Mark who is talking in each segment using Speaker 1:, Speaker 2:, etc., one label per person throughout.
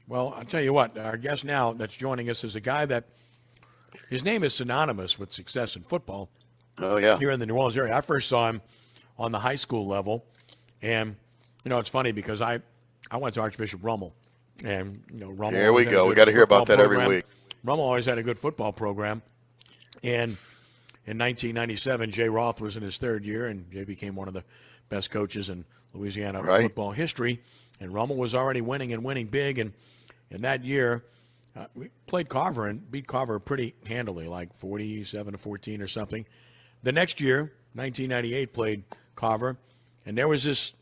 Speaker 1: Well, I'll tell you what, our guest now that's joining us is a guy that his name is synonymous with success in football
Speaker 2: Oh yeah.
Speaker 1: here in the New Orleans area. I first saw him on the high school level, and it's funny because I went to Archbishop Rummel, and Rummel
Speaker 2: Here
Speaker 1: always
Speaker 2: we
Speaker 1: had a
Speaker 2: go. We
Speaker 1: good
Speaker 2: got to hear
Speaker 1: football
Speaker 2: about that every
Speaker 1: program.
Speaker 2: week.
Speaker 1: Rummel always had a good football program, and in 1997, Jay Roth was in his third year, and Jay became one of the best coaches in Louisiana
Speaker 2: Right.
Speaker 1: football history. And Rummel was already winning and winning big, and in that year, we played Carver and beat Carver pretty handily, like 47-14 or something. The next year, 1998, played Carver, and there was this,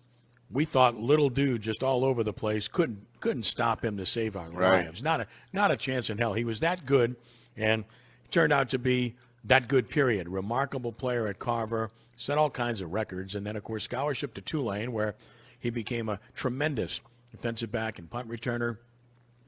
Speaker 1: we thought, little dude just all over the place. Couldn't stop him to save our
Speaker 2: Right.
Speaker 1: lives. Not a chance in hell. He was that good, and it turned out to be that good, period. Remarkable player at Carver, set all kinds of records, and then, of course, scholarship to Tulane, where he became a tremendous defensive back and punt returner.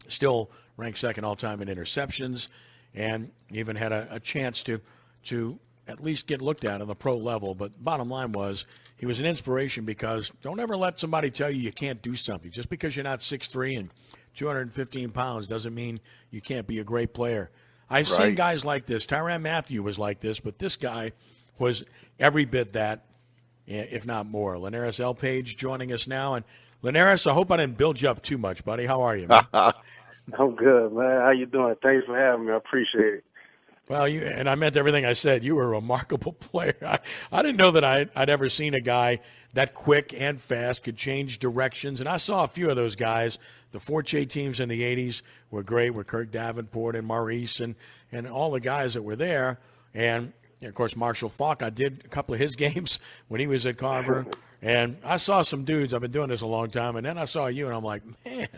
Speaker 1: Still ranked second all-time in interceptions, and even had a chance to at least get looked at on the pro level. But bottom line was he was an inspiration, because don't ever let somebody tell you can't do something. Just because you're not 6'3" and 215 pounds doesn't mean you can't be a great player. I've seen
Speaker 2: Right.
Speaker 1: guys like this. Tyrann Mathieu was like this, but this guy was every bit that, if not more. Lynarise Elphaege joining us now. And Lynarise, I hope I didn't build you up too much, buddy. How are you, man?
Speaker 3: I'm good, man. How you doing? Thanks for having me. I appreciate it.
Speaker 1: Well, and I meant everything I said. You were a remarkable player. I didn't know that I'd ever seen a guy that quick and fast, could change directions. And I saw a few of those guys. The Forte teams in the 80s were great, with Kirk Davenport and Maurice and all the guys that were there. And, of course, Marshall Faulk. I did a couple of his games when he was at Carver. And I saw some dudes. I've been doing this a long time. And then I saw you, and I'm like, man,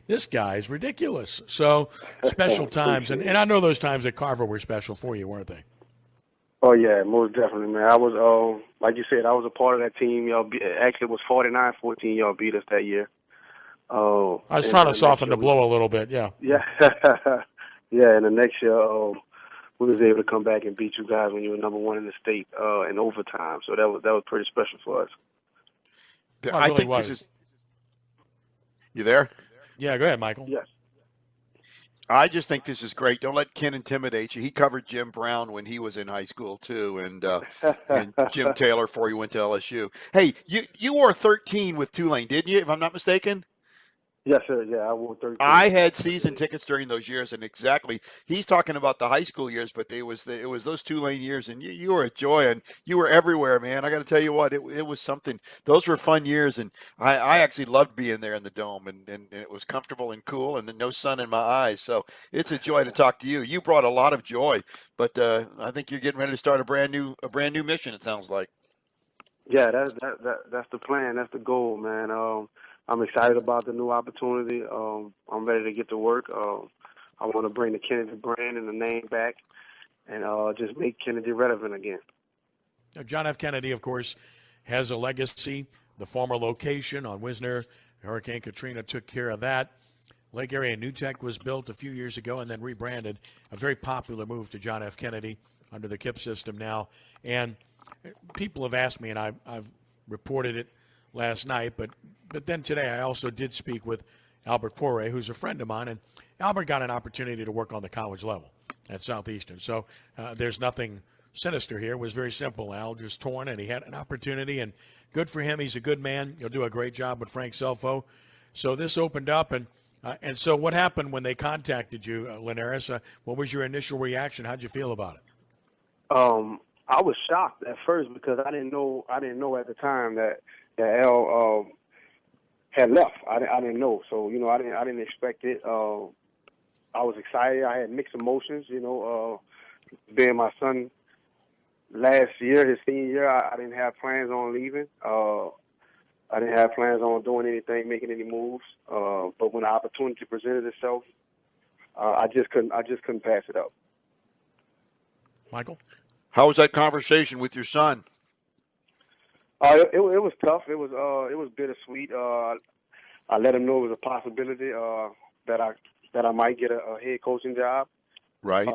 Speaker 1: this guy is ridiculous. So special times. And I know those times at Carver were special for you, weren't they?
Speaker 3: Oh yeah, most definitely, man. I was, like you said, I was a part of that team. Actually, it was 49-14. Y'all beat us that year.
Speaker 1: I was trying to soften the blow a little bit. Yeah.
Speaker 3: Yeah, yeah. And the next year, we was able to come back and beat you guys when you were number one in the state in overtime. So that was pretty special for us.
Speaker 1: Well,
Speaker 2: I
Speaker 1: really
Speaker 2: think
Speaker 1: was.
Speaker 2: this is. You there?
Speaker 1: Yeah, go ahead, Michael.
Speaker 3: Yes.
Speaker 2: I just think this is great. Don't let Ken intimidate you. He covered Jim Brown when he was in high school too, and Jim Taylor before he went to LSU. Hey, you wore 13 with Tulane, didn't you? If I'm not mistaken.
Speaker 3: Yes, sir. Yeah, I wore 13.
Speaker 2: I had season tickets during those years, and exactly, he's talking about the high school years, but it was those Tulane years, and you were a joy, and you were everywhere, man. I got to tell you what, it was something. Those were fun years, and I actually loved being there in the dome, and it was comfortable and cool, and no sun in my eyes, so it's a joy to talk to you. You brought a lot of joy, but I think you're getting ready to start a brand new mission. It sounds like.
Speaker 3: Yeah, that's the plan. That's the goal, man. I'm excited about the new opportunity. I'm ready to get to work. I want to bring the Kennedy brand and the name back, and just make Kennedy relevant again.
Speaker 1: Now, John F. Kennedy, of course, has a legacy. The former location on Wisner, Hurricane Katrina took care of that. Lake Area New Tech was built a few years ago and then rebranded. A very popular move to John F. Kennedy under the KIPP system now. And people have asked me, and I've reported it last night, but then today I also did speak with Albert Poirier, who's a friend of mine, and Albert got an opportunity to work on the college level at Southeastern. So there's nothing sinister here. It was very simple. Al just torn, and he had an opportunity, and good for him. He's a good man. He'll do a great job with Frank Selfo. So this opened up, and so what happened when they contacted you, Lynarise? What was your initial reaction? How'd you feel about it?
Speaker 3: I was shocked at first because I didn't know at the time that Al had left. I didn't know, so I didn't expect it. I was excited. I had mixed emotions. Being my son last year, his senior year, I didn't have plans on leaving. I didn't have plans on doing anything, making any moves. But when the opportunity presented itself, I just couldn't pass it up.
Speaker 1: Michael?
Speaker 2: How was that conversation with your son?
Speaker 3: It was tough. It was bittersweet. I let him know it was a possibility that I might get a head coaching job.
Speaker 2: Right.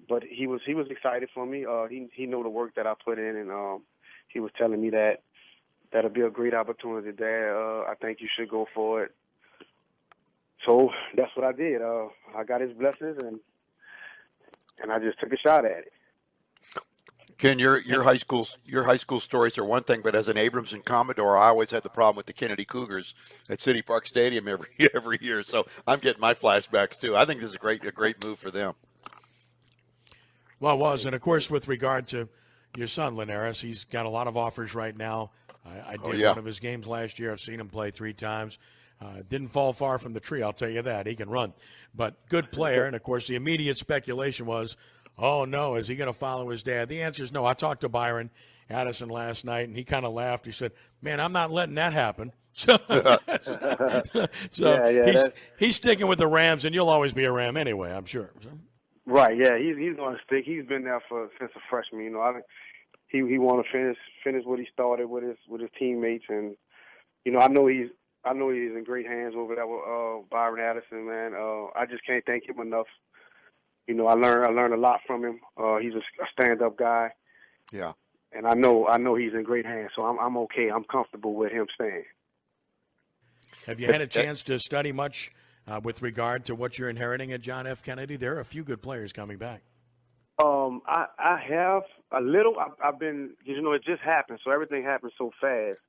Speaker 3: But he was excited for me. He knew the work that I put in, and he was telling me that that'll be a great opportunity, Dad. I think you should go for it. So that's what I did. I got his blessings, and I just took a shot at it.
Speaker 2: Ken, your high school stories are one thing, but as an Abrams and Commodore, I always had the problem with the Kennedy Cougars at City Park Stadium every year. So I'm getting my flashbacks too. I think this is a great move for them.
Speaker 1: Well, it was, and of course, with regard to your son, Lynarise, he's got a lot of offers right now. I did one of his games last year. I've seen him play 3 times. Didn't fall far from the tree, I'll tell you that. He can run. But good player, and of course, the immediate speculation was, oh, no, is he going to follow his dad? The answer is no. I talked to Byron Addison last night, and he kind of laughed. He said, man, I'm not letting that happen. So, he's sticking with the Rams, and you'll always be a Ram anyway, I'm sure. So.
Speaker 3: Right, yeah, he's going to stick. He's been there since a freshman. You know, he want to finish what he started with his teammates, and you know, I know he's in great hands over there with Byron Addison, man. I just can't thank him enough. You know, I learned a lot from him. He's a stand-up guy.
Speaker 2: Yeah.
Speaker 3: And I know he's in great hands, so I'm okay. I'm comfortable with him staying.
Speaker 1: Have you had a chance to study much with regard to what you're inheriting at John F. Kennedy? There are a few good players coming back.
Speaker 3: I have a little. I've been, you know, it just happened, so everything happened so fast,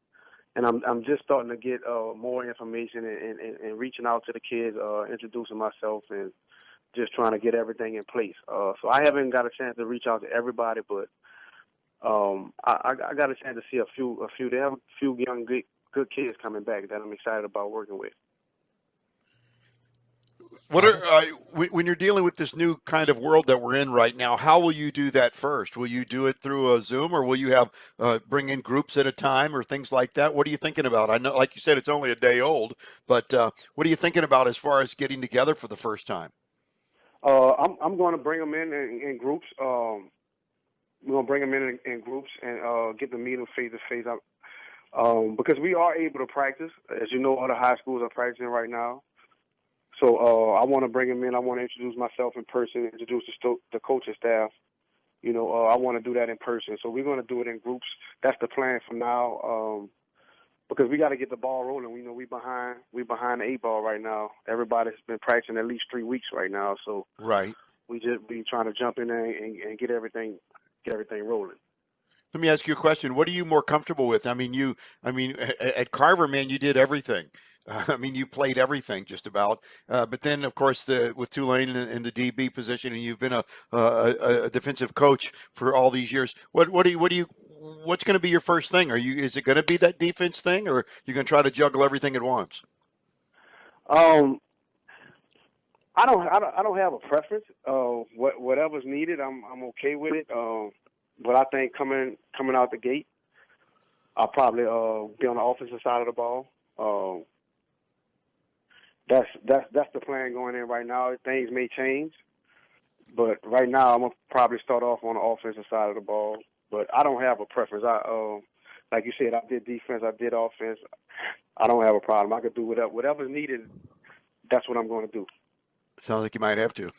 Speaker 3: and I'm just starting to get more information and reaching out to the kids, introducing myself, and just trying to get everything in place. So I haven't got a chance to reach out to everybody, but I got a chance to see a few. They have a few young good kids coming back that I'm excited about working with.
Speaker 2: What are when you're dealing with this new kind of world that we're in right now? How will you do that first? Will you do it through a Zoom, or will you have bring in groups at a time, or things like that? What are you thinking about? I know, like you said, it's only a day old, but what are you thinking about as far as getting together for the first time?
Speaker 3: I'm going to bring them in groups. We're going to bring them in groups and get them meeting face to face. Because we are able to practice. As you know, other high schools are practicing right now. So I want to bring them in. I want to introduce myself in person, introduce the coaching staff. You know, I want to do that in person. So we're going to do it in groups. That's the plan for now. Because we got to get the ball rolling. We know we behind the 8 ball right now. Everybody's been practicing at least 3 weeks right now. So
Speaker 2: right,
Speaker 3: we just be trying to jump in there and get everything rolling.
Speaker 2: Let me ask you a question. What are you more comfortable with? I mean, at Carver, man, you did everything. I mean, you played everything just about. But then, of course, with Tulane in the DB position, and you've been a defensive coach for all these years. What's going to be your first thing? Is it going to be that defense thing, or you going to try to juggle everything at once?
Speaker 3: I don't have a preference. Whatever's needed, I'm okay with it. But I think coming out the gate, I'll probably be on the offensive side of the ball. That's the plan going in right now. Things may change, but right now I'm gonna probably start off on the offensive side of the ball. But I don't have a preference. Like you said, I did defense, I did offense. I don't have a problem. I could do whatever's needed. That's what I'm going to do.
Speaker 2: Sounds like you might have to.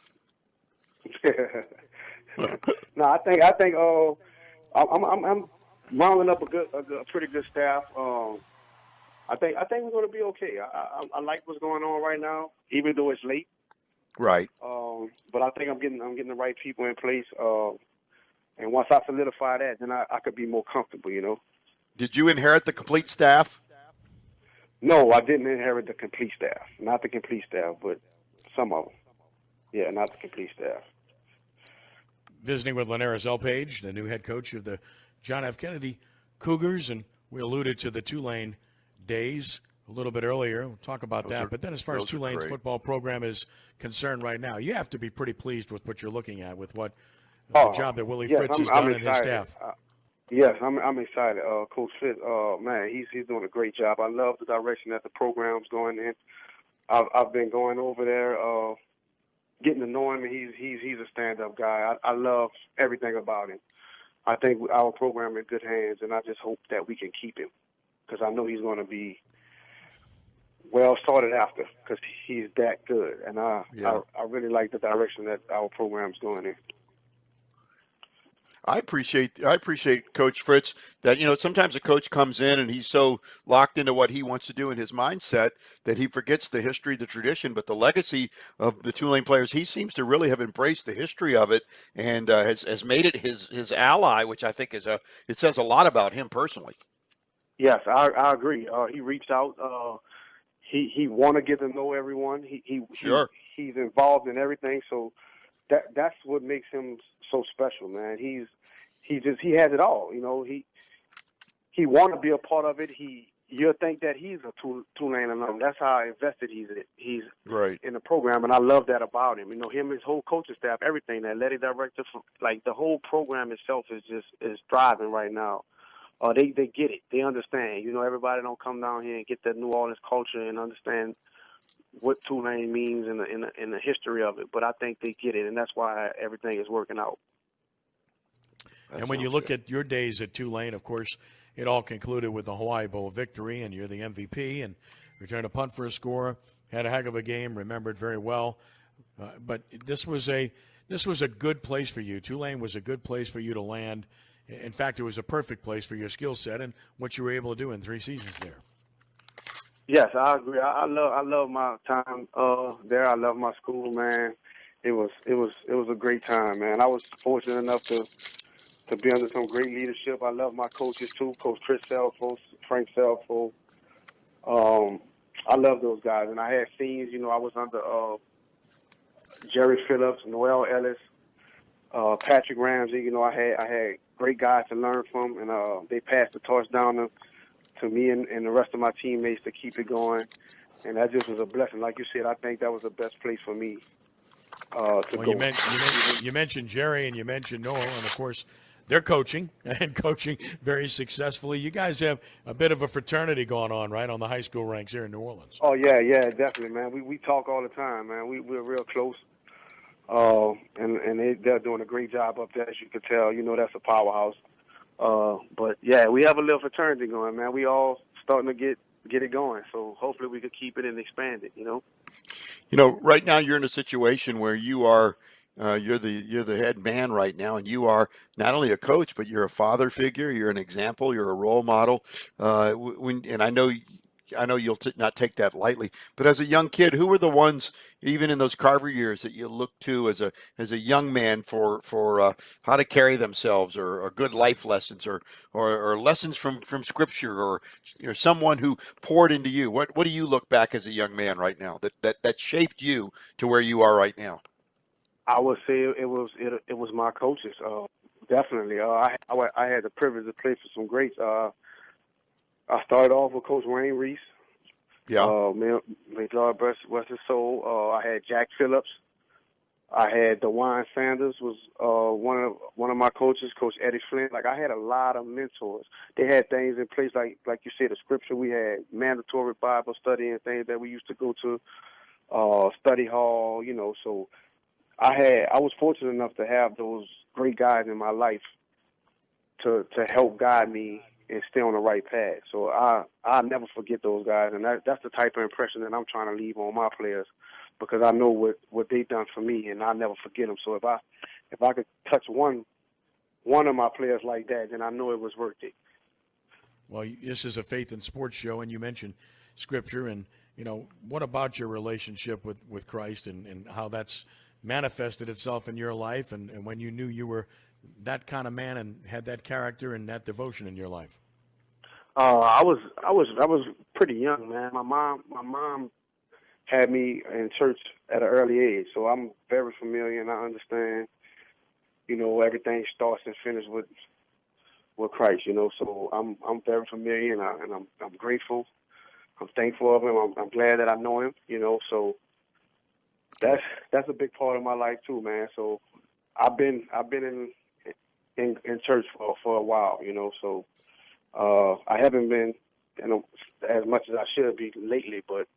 Speaker 3: No, I think I'm rounding up a pretty good staff. I think we're going to be okay. I like what's going on right now, even though it's late.
Speaker 2: Right.
Speaker 3: But I think I'm getting the right people in place. And once I solidify that, then I could be more comfortable. You know.
Speaker 2: Did you inherit the complete staff?
Speaker 3: No, I didn't inherit the complete staff. Not the complete staff, but some of them. Yeah, not the complete staff.
Speaker 1: Visiting with Lynarise Elphaege, the new head coach of the John F. Kennedy Cougars, and we alluded to the Tulane days a little bit earlier. We'll talk about that. But then as far as Tulane's football program is concerned right now, you have to be pretty pleased with what you're looking at, with what the job that Willie Fritz has done and his staff.
Speaker 3: Yes, I'm excited. Coach Fitz, man, he's doing a great job. I love the direction that the program's going in. I've been going over there, getting to know him, and he's a stand-up guy. I love everything about him. I think our program is in good hands, and I just hope that we can keep him, because I know he's going to be well started after, because he's that good. And I really like the direction that our program's going in.
Speaker 2: I appreciate Coach Fritz that, sometimes a coach comes in and he's so locked into what he wants to do in his mindset that he forgets the history, the tradition, but the legacy of the Tulane players. He seems to really have embraced the history of it and has made it his ally, which I think it says a lot about him personally.
Speaker 3: Yes, I agree. He reached out. He want to get to know everyone.
Speaker 2: Sure.
Speaker 3: He's involved in everything. So that's what makes him so special, man. He has it all. He want to be a part of it. You'll think that he's a Tulane alum. That's how invested he's
Speaker 2: right
Speaker 3: in the program, and I love that about him. Him, his whole coaching staff, everything. That athletic director, like the whole program itself is thriving right now. They get it. They understand. Everybody don't come down here and get that New Orleans culture and understand what Tulane means in the history of it. But I think they get it, and that's why everything is working out.
Speaker 1: And when you look at your days at Tulane, of course, it all concluded with the Hawaii Bowl victory, and you're the MVP, and returned a punt for a score, had a heck of a game, remembered very well. But this was a good place for you. Tulane was a good place for you to land. In fact, it was a perfect place for your skill set and what you were able to do in 3 seasons there.
Speaker 3: Yes, I agree. I love my time there. I love my school, man. It was a great time, man. I was fortunate enough to be under some great leadership. I love my coaches too, Coach Chris Selfo, Frank Selfo. I love those guys, and I had scenes. I was under Jerry Phillips, Noel Ellis, Patrick Ramsey. I had great guys to learn from, and they passed the torch down to me and the rest of my teammates to keep it going. And that just was a blessing. Like you said, I think that was the best place for me to go.
Speaker 1: You mentioned Jerry and you mentioned Noel, and of course they're coaching and coaching very successfully. You guys have a bit of a fraternity going on, right, on the high school ranks here in New Orleans.
Speaker 3: Oh, yeah, definitely, man. We talk all the time, man. We're real close. And they're doing a great job up there, as you can tell. That's a powerhouse. But, yeah, we have a little fraternity going, man. We all starting to get it going. So hopefully we could keep it and expand it,
Speaker 2: Right now you're in a situation where you are you're the head man right now, and you are not only a coach, but you're a father figure. You're an example. You're a role model. And I know you'll not take that lightly. But as a young kid, who were the ones, even in those Carver years, that you looked to as a young man for how to carry themselves, or good life lessons, or lessons from Scripture, or someone who poured into you? What do you look back as a young man right now that shaped you to where you are right now?
Speaker 3: I would say it was my coaches. Definitely. I had the privilege to play for some greats. I started off with Coach Wayne Reese.
Speaker 2: Yeah.
Speaker 3: May God bless his soul. I had Jack Phillips. I had DeWine Sanders was one of my coaches. Coach Eddie Flint. Like, I had a lot of mentors. They had things in place like you said, the Scripture. We had mandatory Bible study and things that we used to go to study hall. So I was fortunate enough to have those great guys in my life to help guide me and stay on the right path. So I'll never forget those guys, and that's the type of impression that I'm trying to leave on my players, because I know what they've done for me, and I'll never forget them. So if I could touch one of my players like that, then I know it was worth it.
Speaker 1: Well, this is a faith and sports show, and you mentioned Scripture, and what about your relationship with Christ and how that's manifested itself in your life, and when you knew you were that kind of man and had that character and that devotion in your life?
Speaker 3: I was pretty young, man. My mom had me in church at an early age, so I'm very familiar and I understand. Everything starts and finishes with Christ. So I'm very familiar, and I'm grateful. I'm thankful of him. I'm glad that I know him. So that's a big part of my life too, man. So I've been in church for a while, So I haven't been, as much as I should be lately, but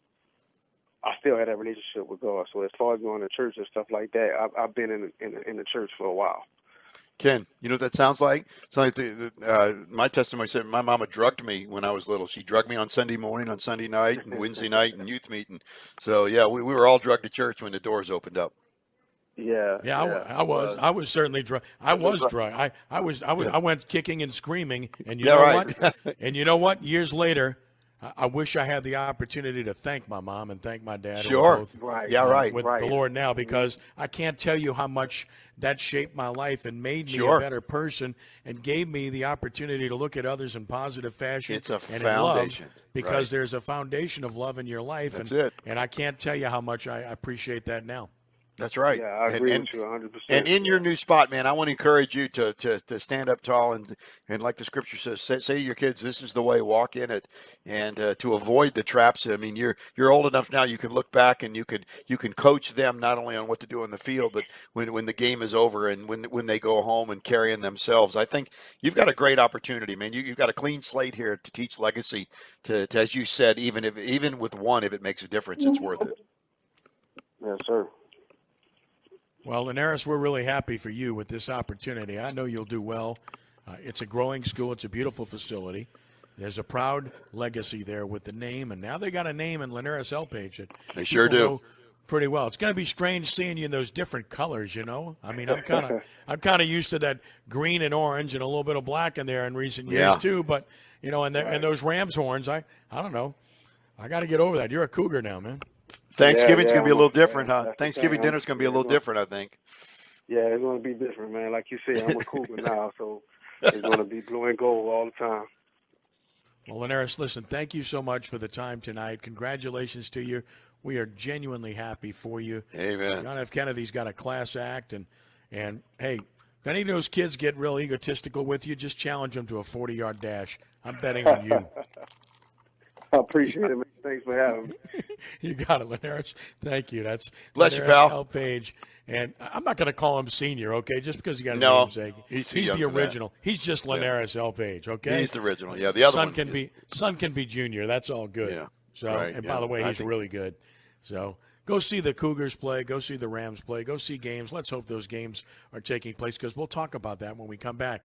Speaker 3: I still had that relationship with God. So as far as going to church and stuff like that, I've been in the church for a while.
Speaker 2: Ken, you know what that sounds like? It's like my testimony said my mama drugged me when I was little. She drugged me on Sunday morning, on Sunday night, and Wednesday night, and youth meeting. So, yeah, we were all drugged to church when the doors opened up.
Speaker 3: Yeah.
Speaker 1: Yeah, I was certainly drunk. I was drunk. I went kicking and screaming. And you
Speaker 2: Yeah,
Speaker 1: know
Speaker 2: right.
Speaker 1: what? And you know what? Years later, I wish I had the opportunity to thank my mom and thank my dad. Who are
Speaker 2: Sure.
Speaker 1: both,
Speaker 3: Right.
Speaker 2: Yeah, right.
Speaker 1: with
Speaker 3: Right.
Speaker 1: the Lord now, because I can't tell you how much that shaped my life and made me
Speaker 2: Sure.
Speaker 1: a better person and gave me the opportunity to look at others in positive fashion.
Speaker 2: It's a
Speaker 1: and
Speaker 2: foundation,
Speaker 1: in love, because
Speaker 2: right.
Speaker 1: there's a foundation of love in your life.
Speaker 2: That's
Speaker 1: and,
Speaker 2: it.
Speaker 1: And I can't tell you how much I appreciate that now.
Speaker 2: That's right.
Speaker 3: Yeah, I agree with you 100%.
Speaker 2: And in your new spot, man, I want to encourage you to stand up tall and like the scripture says, say to your kids, this is the way, walk in it, and to avoid the traps. I mean, you're old enough now, you can look back and you can coach them not only on what to do in the field, but when the game is over and when they go home and carrying themselves. I think you've got a great opportunity, man. You've got a clean slate here to teach legacy. To as you said, even with one, if it makes a difference, it's worth it.
Speaker 3: Yes, sir.
Speaker 1: Well, Lynarise, we're really happy for you with this opportunity. I know you'll do well. It's a growing school. It's a beautiful facility. There's a proud legacy there with the name, and now they got a name in Lynarise Elphaege that
Speaker 2: They sure
Speaker 1: people
Speaker 2: do.
Speaker 1: know pretty well. It's going to be strange seeing you in those different colors. You know, I mean, I'm kind of used to that green and orange and a little bit of black in there in recent years
Speaker 2: Yeah.
Speaker 1: too. But you know, and those Rams horns, I don't know. I got to get over that. You're a Cougar now, man.
Speaker 2: Thanksgiving's
Speaker 3: Yeah,
Speaker 2: going to be a little
Speaker 3: yeah,
Speaker 2: different,
Speaker 3: that's
Speaker 2: huh?
Speaker 3: the
Speaker 2: Thanksgiving
Speaker 3: thing.
Speaker 2: dinner's going to be a little different, I think.
Speaker 3: Yeah, it's going to be different, man. Like you said, I'm a Cougar now, so it's going to be blue and gold all the time.
Speaker 1: Well, Lynarise, listen, thank you so much for the time tonight. Congratulations to you. We are genuinely happy for you.
Speaker 2: Amen.
Speaker 1: John F. Kennedy's got a class act, and hey, if any of those kids get real egotistical with you, just challenge them to a 40-yard dash. I'm betting on you.
Speaker 3: I appreciate it, man. Thanks for having me.
Speaker 1: You got it, Lynarise. Thank you. That's
Speaker 2: Bless you,
Speaker 1: Lynarise
Speaker 2: pal.
Speaker 1: Elphaege. And I'm not going to call him senior, okay, just because he got a
Speaker 2: No,
Speaker 1: namesake.
Speaker 2: he's too young
Speaker 1: the
Speaker 2: for that.
Speaker 1: original. He's just Lynarise Elphaege, okay?
Speaker 2: He's the original. Yeah, the other
Speaker 1: son
Speaker 2: one
Speaker 1: can be junior. That's all good.
Speaker 2: Yeah,
Speaker 1: So,
Speaker 2: right,
Speaker 1: and
Speaker 2: yeah.
Speaker 1: by the way,
Speaker 2: I
Speaker 1: he's
Speaker 2: think-
Speaker 1: really good. So, go see the Cougars play. Go see the Rams play. Go see games. Let's hope those games are taking place, because we'll talk about that when we come back.